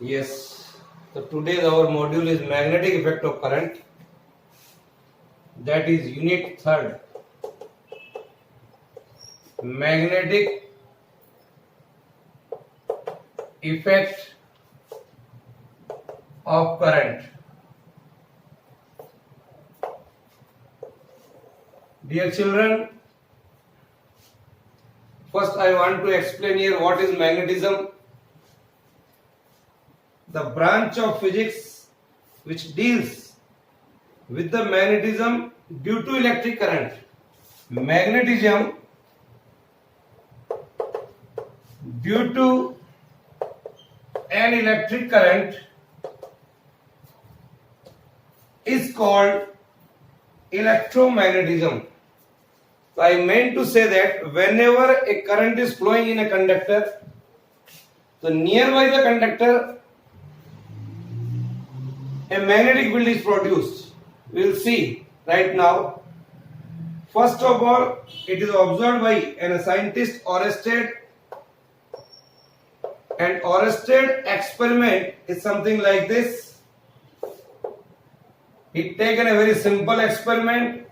Yes. So today's our module is magnetic effect of current. That is unit third. Magnetic effect of current. Dear children, first I want to explain here what is magnetism. The branch of physics which deals with the magnetism due to electric current. Magnetism due to an electric current is called electromagnetism. So I meant to say that whenever a current is flowing in a conductor, so nearby the conductor a magnetic field is produced. We will see right now. First of all, it is observed by a scientist Oersted, and Oersted experiment is something like this. He taken a very simple experiment.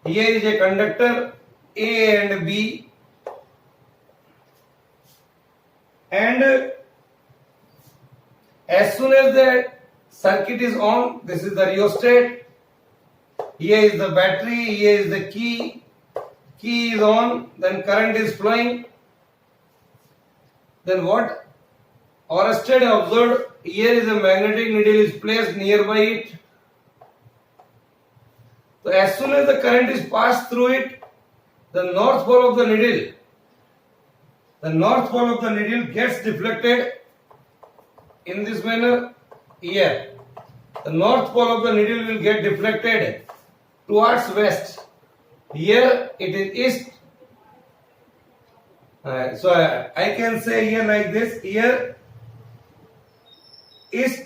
Here is a conductor A and B, and as soon as the circuit is on, this is the rheostat, here is the battery, here is the key is on, then current is flowing. Then what Oersted observed, here is a magnetic needle is placed nearby it. So as soon as the current is passed through it, the north pole of the needle gets deflected in this manner. Here the north pole of the needle will get deflected towards west. Here it is east. So I can say here like this: here east,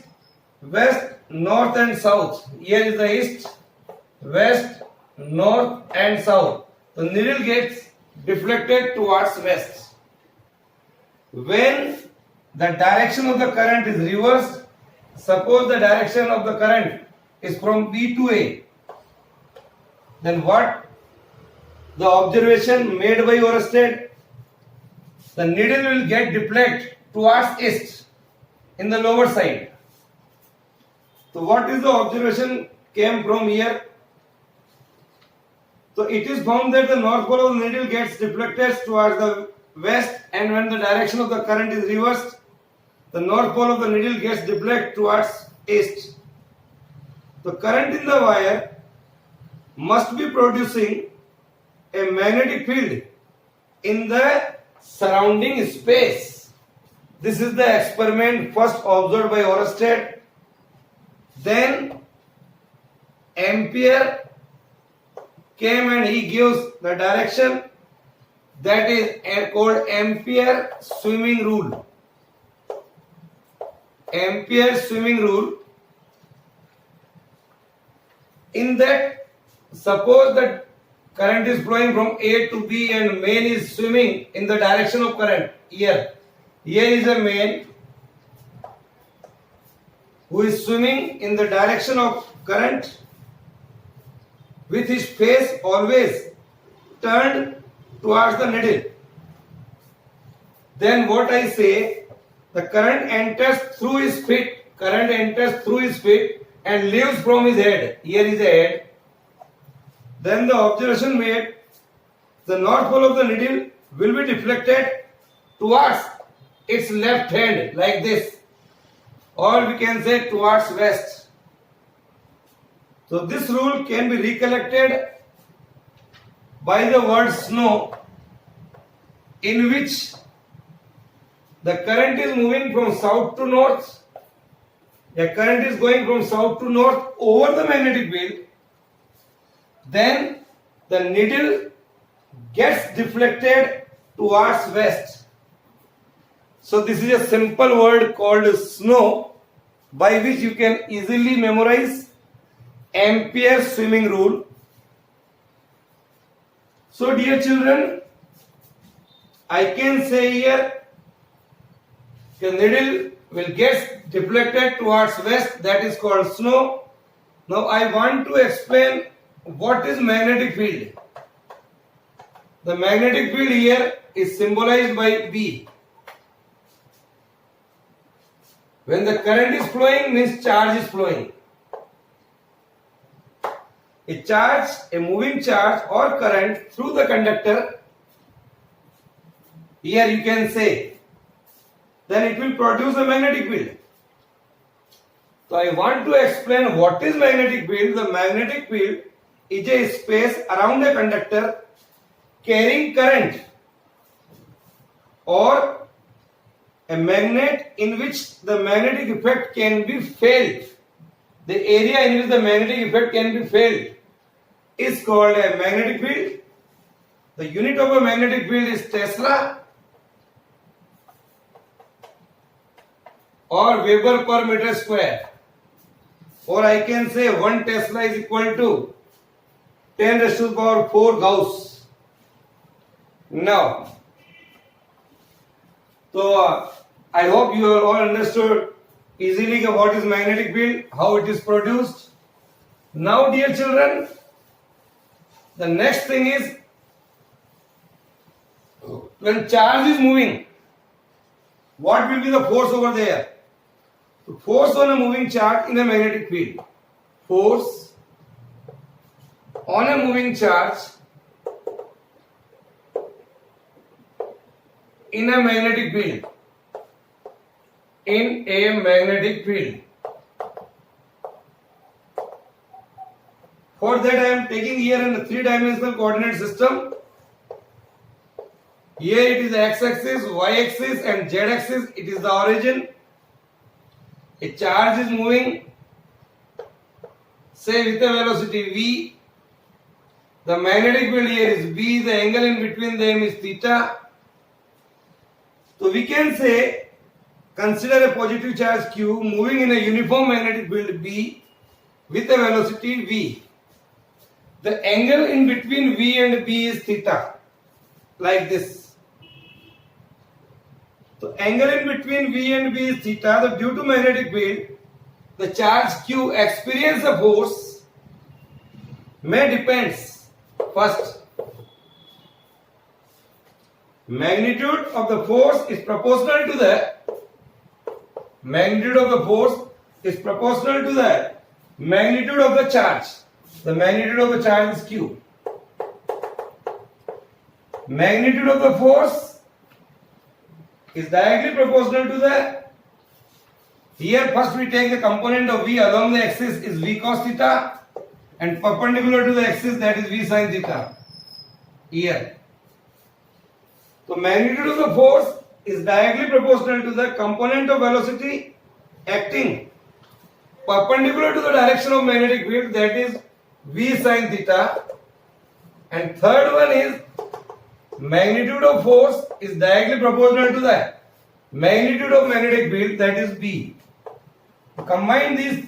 west, north and south. Here is the east, west, north and south. The needle gets deflected towards west. When the direction of the current is reversed, suppose the direction of the current is from B to A, then what the observation made by Oersted, the needle will get deflected towards east in the lower side. So what is the observation came from here? So it is found that the north pole of the needle gets deflected towards the west, and when the direction of the current is reversed, the north pole of the needle gets deflected towards east. The current in the wire must be producing a magnetic field in the surrounding space. This is the experiment first observed by Oersted. Then Ampere came and he gives the direction, that is called Ampere swimming rule. Ampere swimming rule. In that, suppose that current is flowing from A to B and main is swimming in the direction of current. Here is a main who is swimming in the direction of current with his face always turned towards the needle. Then what I say, the current enters through his feet, and leaves from his head. Here is the head. Then the observation made, the north pole of the needle will be deflected towards its left hand like this, or we can say towards west. So this rule can be recollected by the word snow, in which the current is moving from south to north. The current is going from south to north over the magnetic field. Then the needle gets deflected towards west. So this is a simple word called snow, by which you can easily memorize Ampere swimming rule. So dear children, I can say here the needle will get deflected towards west, that is called snow. Now I want to explain what is magnetic field. The magnetic field here is symbolized by B. When the current is flowing means charge is flowing. A charge, a moving charge or current through the conductor, here you can say, then it will produce a magnetic field. So I want to explain what is magnetic field. The magnetic field is a space around a conductor carrying current or a magnet in which the magnetic effect can be felt. The area in which the magnetic effect can be felt is called a magnetic field. The unit of a magnetic field is Tesla or Weber per meter square, or I can say 1 Tesla is equal to 10 raised to the power 4 Gauss. Now, so I hope you have all understood easily what is magnetic field, how it is produced. Now dear children, the next thing is, when charge is moving, what will be the force over there? The force on a moving charge in a magnetic field. Force on a moving charge in a magnetic field. In a magnetic field. For that I am taking here in a 3-dimensional coordinate system. Here it is the x-axis, y-axis and z-axis. It is the origin. A charge is moving, say with a velocity v. The magnetic field here is B. The angle in between them is theta. So we can say, consider a positive charge q moving in a uniform magnetic field B with a velocity v. The angle in between V and B is theta, like this. So angle in between V and B is theta. So due to magnetic field, the charge q experience a force may depends. First, magnitude of the force is proportional to the magnitude of the magnitude of the charge. The magnitude of the charge is q. Magnitude of the force is directly proportional to the, here first we take the component of V along the axis is V cos theta and perpendicular to the axis, that is V sin theta. Here. So magnitude of the force is directly proportional to the component of velocity acting perpendicular to the direction of magnetic field, that is V sin theta. And third one is magnitude of force is directly proportional to the magnitude of magnetic field, that is B. Combine these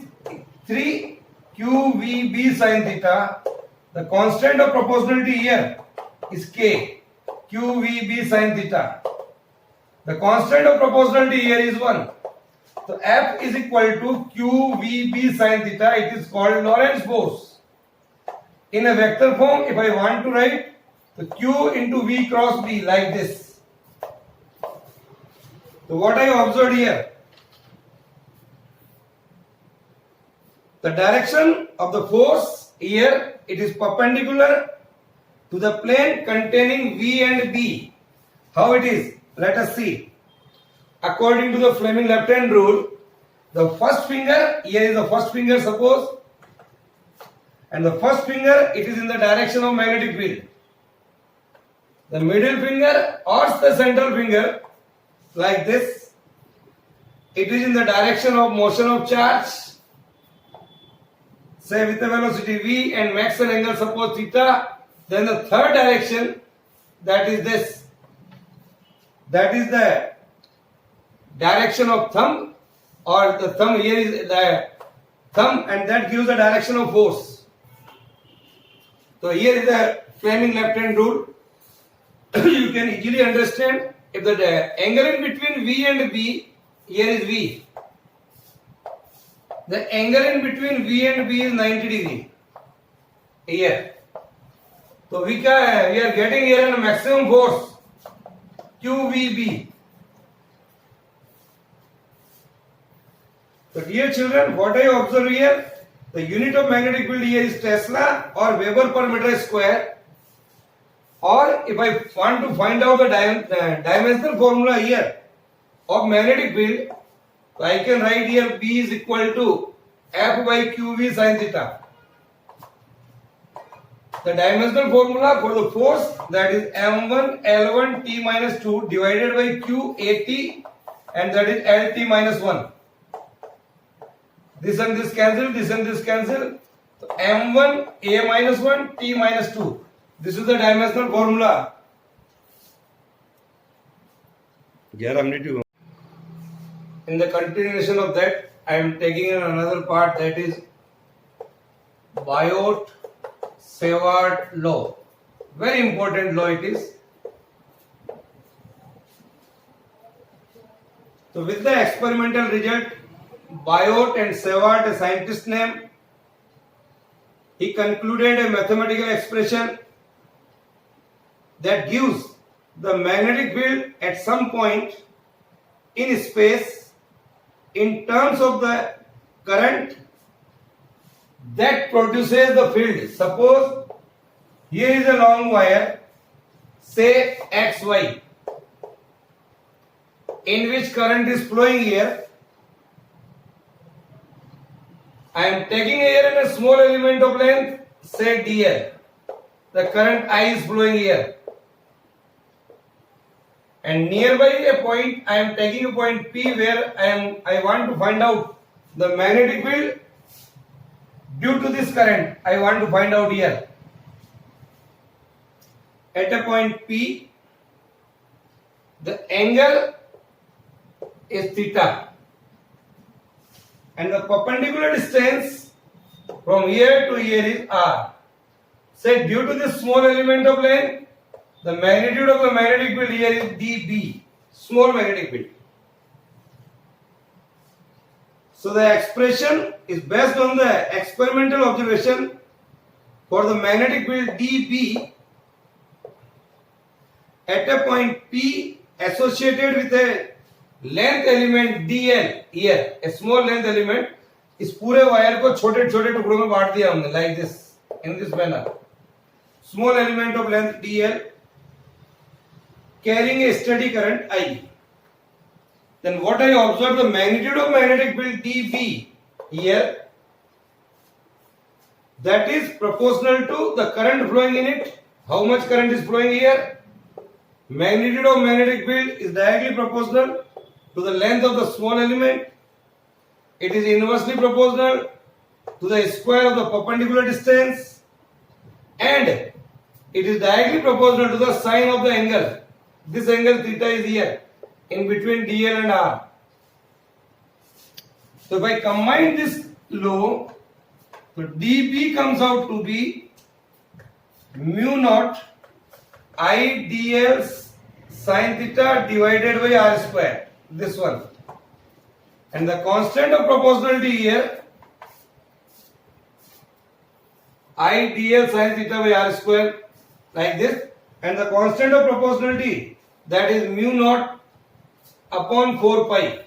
three, Q, V, B sin theta. The constant of proportionality here is K. Q, V, B sin theta. The constant of proportionality here is 1. So F is equal to Q, V, B sin theta. It is called Lorentz force. In a vector form, if I want to write the Q into V cross B like this. So what I observed here, the direction of the force here, it is perpendicular to the plane containing V and B. How it is? Let us see. According to the Fleming left hand rule, the first finger, here is the first finger suppose, and the first finger, it is in the direction of magnetic field. The middle finger or the central finger, like this, it is in the direction of motion of charge, say with a velocity v and max and angle suppose theta. Then the third direction, that is this, that is the direction of thumb, or the thumb here is the thumb, and that gives the direction of force. So here is the Fleming left hand rule. You can easily understand if the angle in between V and B here is V. The angle in between V and B is 90 degree. Here. So we are getting here a maximum force QVB. So dear children, what I observe here, the unit of magnetic field here is Tesla or Weber per meter square. Or if I want to find out the dimensional formula here of magnetic field, so I can write here B is equal to F by QV sin theta. The dimensional formula for the force, that is M1 L1 T minus 2 divided by Q AT, and that is LT minus 1. This and this cancel, this and this cancel. So M1 A minus 1 T minus 2. This is the dimensional formula. In the continuation of that, I am taking in another part, that is Biot-Savart law. Very important law it is. So with the experimental result, Biot and Savart, a scientist name, he concluded a mathematical expression that gives the magnetic field at some point in space in terms of the current that produces the field. Suppose here is a long wire, say XY, in which current is flowing here. I am taking here in a small element of length, say dl. The current I is flowing here. And nearby a point, I am taking a point P where I want to find out the magnetic field due to this current. I want to find out here. At a point P, the angle is theta. And the perpendicular distance from here to here is R. Say due to this small element of length, the magnitude of the magnetic field here is dB, small magnetic field. So the expression is based on the experimental observation for the magnetic field dB at a point P associated with a length element dl here, a small length element. इस पूरे wire को छोटे छोटे टुकड़ों में बांट दिया हमने, like this, in this manner. Small element of length dl carrying a steady current I. Then what I observe, the magnitude of magnetic field dB here, that is proportional to the current flowing in it. How much current is flowing here? Magnitude of magnetic field is directly proportional to the length of the small element. It is inversely proportional to the square of the perpendicular distance, and it is directly proportional to the sine of the angle. This angle theta is here in between dl and r. So if I combine this law, so dB comes out to be mu naught I dl sine theta divided by r square. This one, and the constant of proportionality here I dl sin theta by r square, like this, and the constant of proportionality, that is mu naught upon 4 pi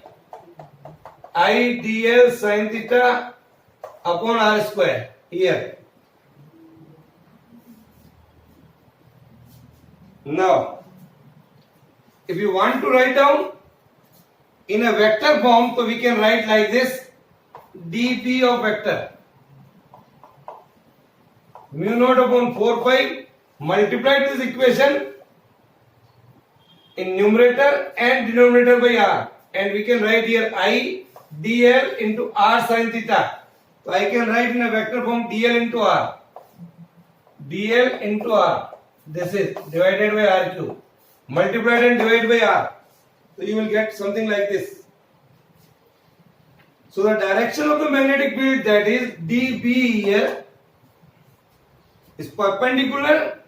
I dl sin theta upon r square here. Now if you want to write down in a vector form, so we can write like this, dB of vector mu naught upon 4 pi, multiply this equation in numerator and denominator by r, and we can write here I dl into r sin theta. So I can write in a vector form dl into r, dl into r, this is divided by r cube, multiplied and divided by r. So you will get something like this. So the direction of the magnetic field, that is dB here, is perpendicular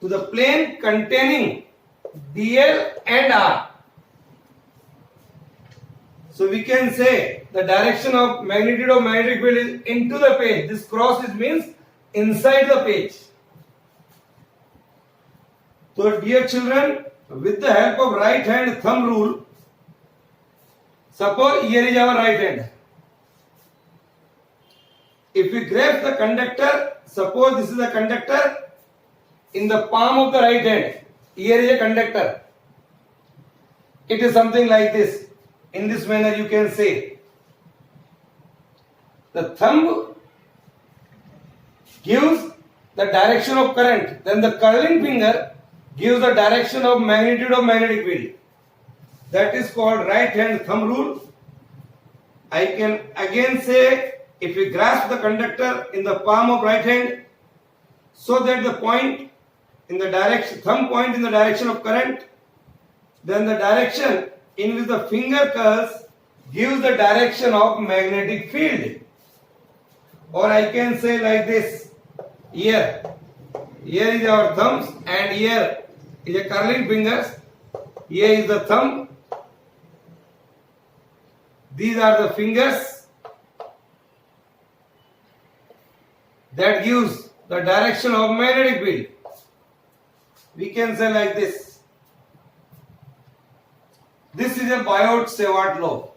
to the plane containing dl and r. So we can say the direction of magnitude of magnetic field is into the page. This cross is means inside the page. So dear children, with the help of right hand thumb rule, suppose here is our right hand. If we grasp the conductor, suppose this is the conductor in the palm of the right hand. Here is a conductor. It is something like this. In this manner you can say. The thumb gives the direction of current. Then the curling finger gives the direction of magnitude of magnetic field. That is called right hand thumb rule. I can again say, if we grasp the conductor in the palm of right hand, so that the point in the direction, thumb point in the direction of current, then the direction in which the finger curls gives the direction of magnetic field. Or I can say like this, here is our thumbs and here is a curling fingers, here is the thumb, these are the fingers that gives the direction of magnetic field. We can say like this. This is a Biot-Savart law.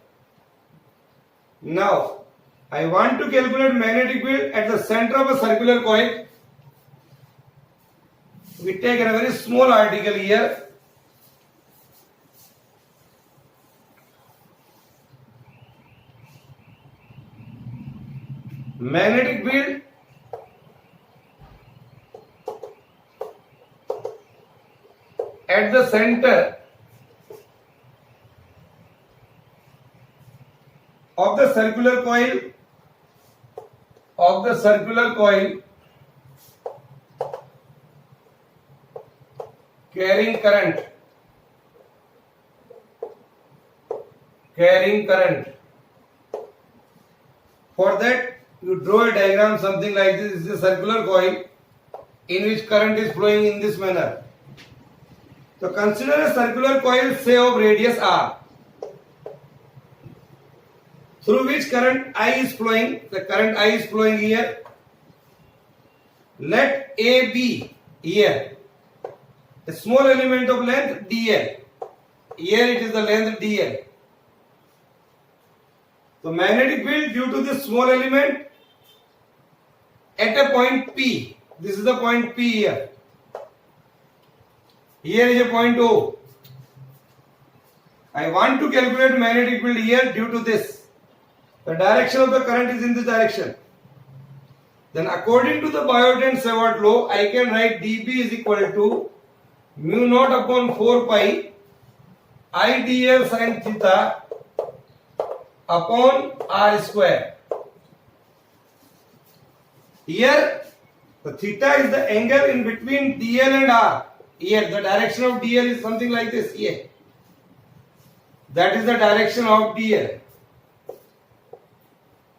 Now, I want to calculate magnetic field at the center of a circular coil. We take a very small article here. Magnetic field at the center of the circular coil carrying current. For that you draw a diagram something like this. This is a circular coil in which current is flowing in this manner. So consider a circular coil, say of radius r, through which current I is flowing. The current I is flowing here. Let A be here a small element of length dl. Here it is the length dl. So magnetic field due to this small element at a point P. This is the point P here. Here is a point O. I want to calculate magnetic field here due to this. The direction of the current is in this direction. Then according to the Biot and Savart law, I can write dB is equal to mu naught upon 4 pi I dl sin theta upon r square. Here the theta is the angle in between dl and r. Here the direction of dl is something like this here. That is the direction of dl.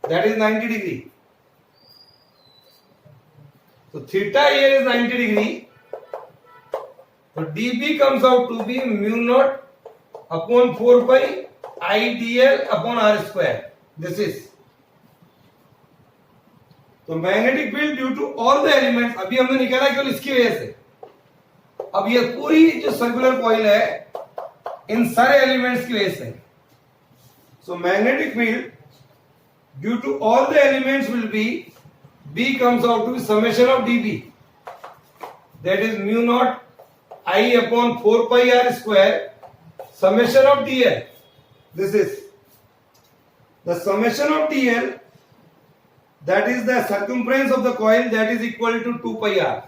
That is 90 degree. So theta here is 90 degree. So dB comes out to be mu naught upon 4 pi I dl upon r square. This is. तो magnetic field due to all the elements अभी हमने निकाला केवल इसकी वजह से. अब ये पूरी जो सर्कुलर कॉइल है इन सारे एलिमेंट्स की वजह से. So magnetic field due to all the elements will be B comes out to be summation of dB. That is mu naught I upon 4 pi r square summation of dl. This is the summation of dl, that is the circumference of the coil, that is equal to 2 pi r.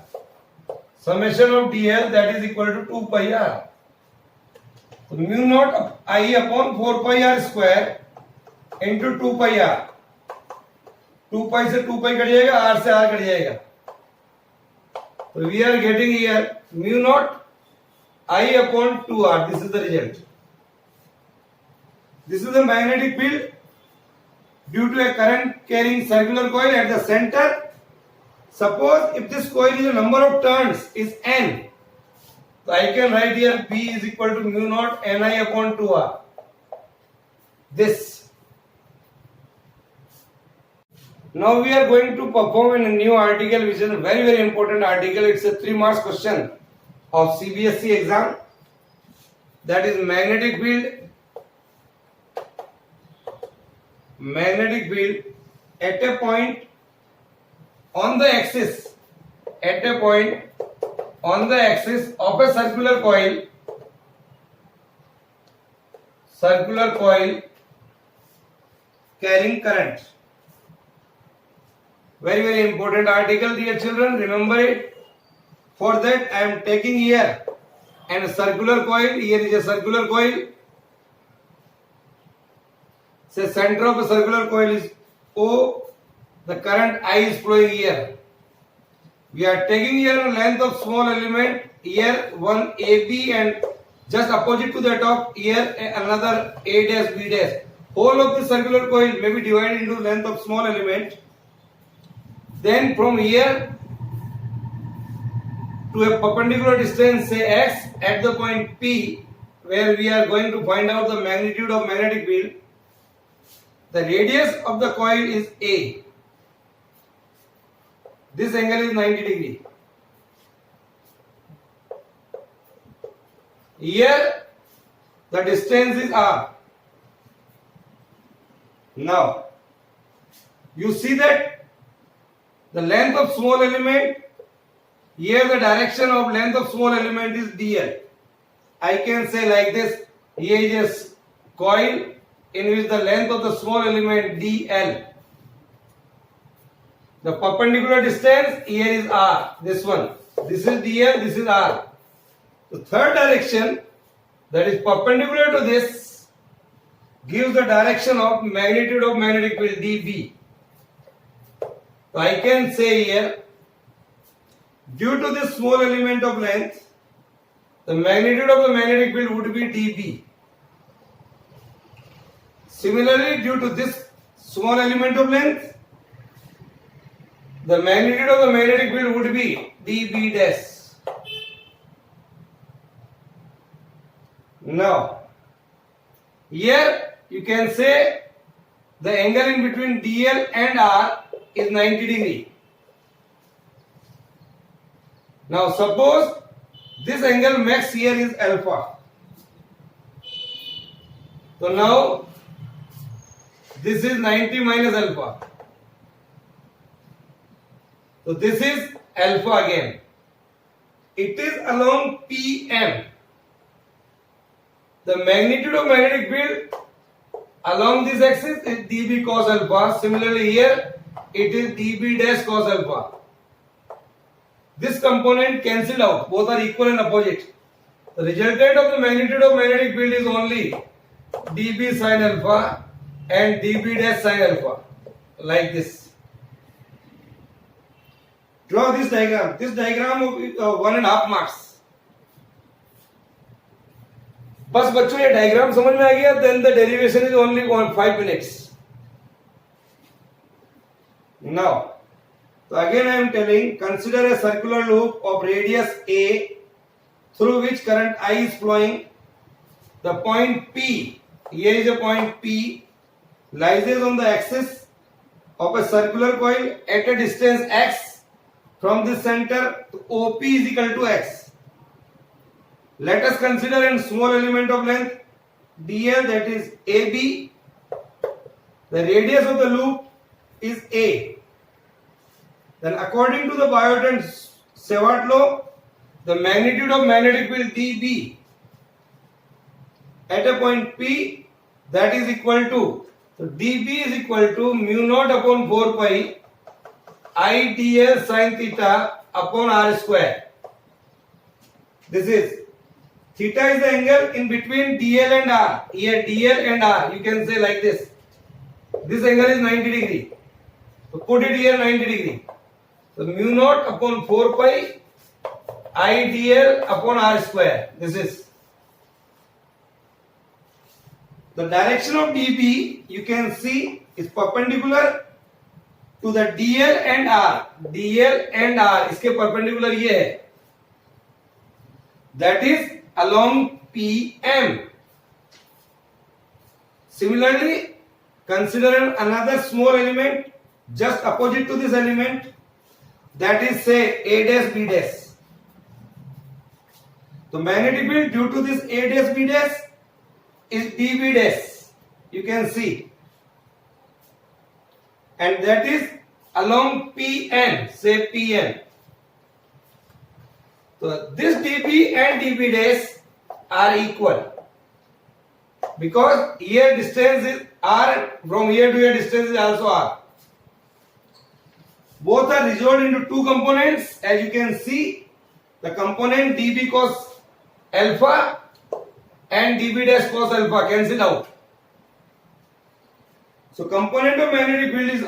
Summation of dl, that is equal to 2 pi r. So mu naught I upon 4 pi r square into 2 pi r. 2 pi से 2 pi cut जाएगा, r से r cut जाएगा. So we are getting here mu naught I upon 2r. This is the result. This is the magnetic field due to a current carrying circular coil at the center. Suppose if this coil is a number of turns is n, so I can write here B is equal to mu naught Ni upon 2r. this. Now we are going to perform a new article, which is a very, very important article. It's a 3 marks question of CBSE exam. That is magnetic field. Magnetic field at a point on the axis. At a point on the axis of a circular coil. Circular coil carrying current. Very, very important article, dear children. Remember it. For that, I am taking here and a circular coil. Here is a circular coil. Say center of a circular coil is O. The current I is flowing here. We are taking here a length of small element. Here one AB and just opposite to that of here another A dash B dash. Whole of the circular coil may be divided into length of small element. Then from here to a perpendicular distance, say x, at the point P, where we are going to find out the magnitude of magnetic field. The radius of the coil is A. This angle is 90 degree. Here the distance is R. Now you see that the length of small element, here the direction of length of small element is dl. I can say like this, here is a coil in which the length of the small element dl. The perpendicular distance here is r, this one. This is dl, this is r. The third direction, that is perpendicular to this, gives the direction of magnitude of magnetic field dB. So I can say here, due to this small element of length, the magnitude of the magnetic field would be dB. Similarly, due to this small element of length, the magnitude of the magnetic field would be dB dash. Now, here you can say the angle in between dl and r is 90 degree. Now suppose this angle max here is alpha. So now this is 90 minus alpha. So this is alpha again. It is along PM. The magnitude of magnetic field along this axis is dB cos alpha. Similarly here it is dB dash cos alpha. This component cancelled out. Both are equal and opposite. The resultant of the magnitude of magnetic field is only dB sin alpha and dB dash sin alpha. Like this. Draw this diagram. This diagram of 1.5 marks. बस बच्चों ये diagram समझ में आ गया. Then the derivation is only 5 minutes. Now, so again I am telling, consider a circular loop of radius A through which current I is flowing. The point P, here is a point P, lies on the axis of a circular coil at a distance x. From this center, OP is equal to x. Let us consider a small element of length dl, that is AB. The radius of the loop is A. Then according to the Biot and Savart law, the magnitude of magnetic field dB at a point P, that is equal to, so dB is equal to mu naught upon 4 pi I dl sin theta upon r square. This is theta is the angle in between dl and r. Here dl and r, you can say like this. This angle is 90 degree. So put it here 90 degree. So mu naught upon 4 pi I dl upon r square. This is the direction of dB. You can see is perpendicular to the dl and r. dl and r इसके perpendicular ये है. That is along PM. Similarly, consider another small element just opposite to this element, that is say A dash B dash. The magnetic field due to this A dash B dash is dB dash. You can see, and that is along PN, say PN. So this dB and dB dash are equal because here distance is r, from here to here distance is also r. Both are resolved into two components. As you can see, the component dB cos alpha and dB dash cos alpha cancel out. So component of magnetic field is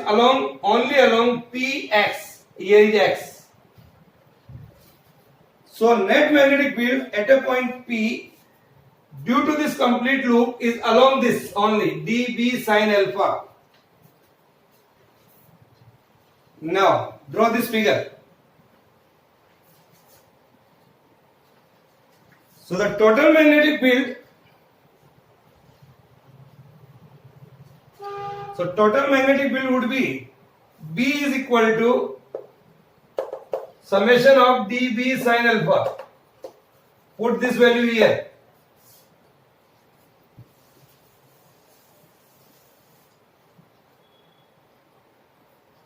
only along Px. Here is x. So net magnetic field at a point P due to this complete loop is along this only, dB sin alpha. Now draw this figure. So the total magnetic field, would be B is equal to summation of dB sin alpha. Put this value here.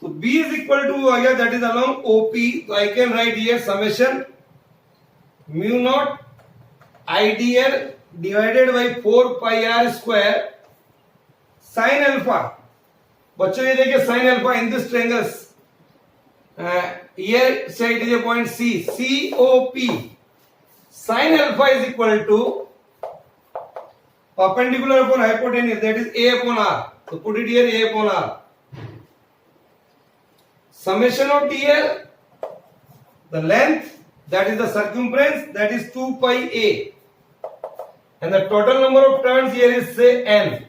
So B is equal to here, that is along OP. So I can write here summation mu naught IDL divided by 4 pi r square sin alpha. बच्चों ये देखिए sin alpha in this triangles. Here say it is a point C. COP. Sin alpha is equal to perpendicular upon hypotenuse, that is A upon R. So put it here, A upon R. Summation of DL, the length, that is the circumference, that is 2 pi A. And the total number of turns here is say N.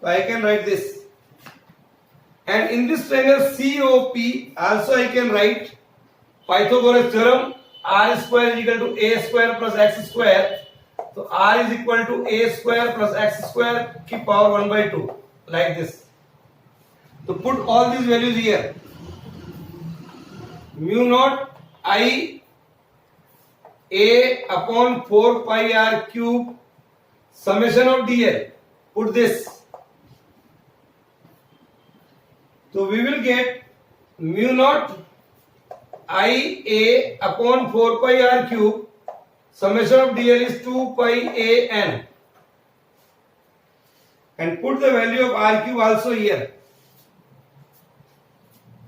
So I can write this. And in this triangle COP also I can write Pythagoras theorem, r square is equal to a square plus x square. So r is equal to a square plus x square की power 1 by 2, like this. So put all these values here. Mu naught I a upon 4 pi r cube summation of dl. Put this. So we will get mu naught I a upon 4 pi r cube summation of dl is 2 pi a n, and put the value of r cube also here.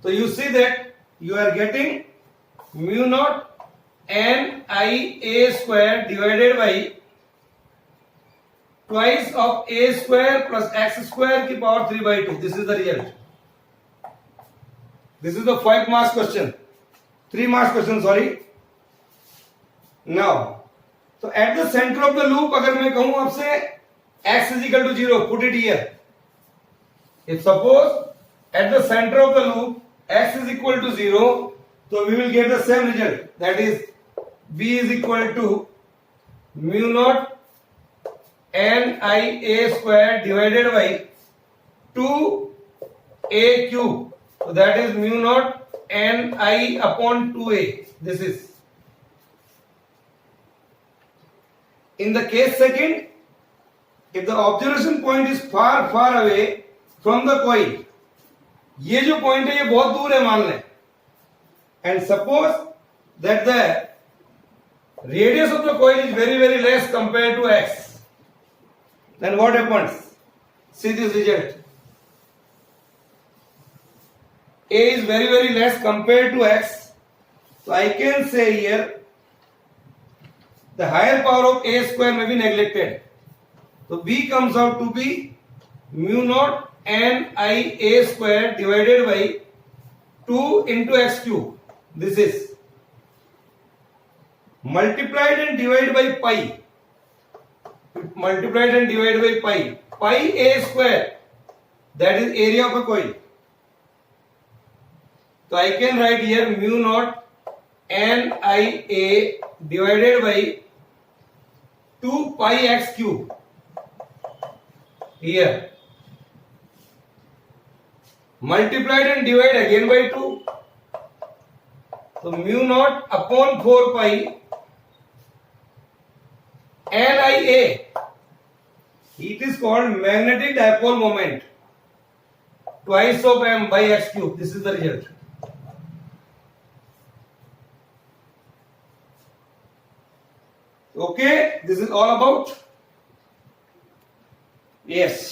So you see that you are getting mu naught n I a square divided by twice of a square plus x square की power 3 by 2. This is the result. This is the 5 marks question. 3 marks question, sorry. Now, so at the center of the loop, अगर मैं कहूँ आपसे x is equal to 0, put it here. If suppose at the center of the loop x is equal to 0, so we will get the same result. That is b is equal to mu naught n I a square divided by 2a cube. So that is mu naught n I upon 2a. This is. In the case second, if the observation point is far away from the coil, ये जो point है ये बहुत दूर है मान लें, and suppose that the radius of the coil is very less compared to x, then what happens? See this result. A is very less compared to x, so I can say here the higher power of a square may be neglected. So b comes out to be mu naught n I a square divided by 2 into x cube. This is multiplied and divided by pi. Multiplied and divided by pi. Pi a square, that is area of a coil. So I can write here mu naught n I a divided by 2 pi x cube. here. Multiplied and divide again by 2. So mu naught upon 4 pi NIA. It is called magnetic dipole moment. Twice of m by x cube. This is the result. Okay, this is all about. Yes.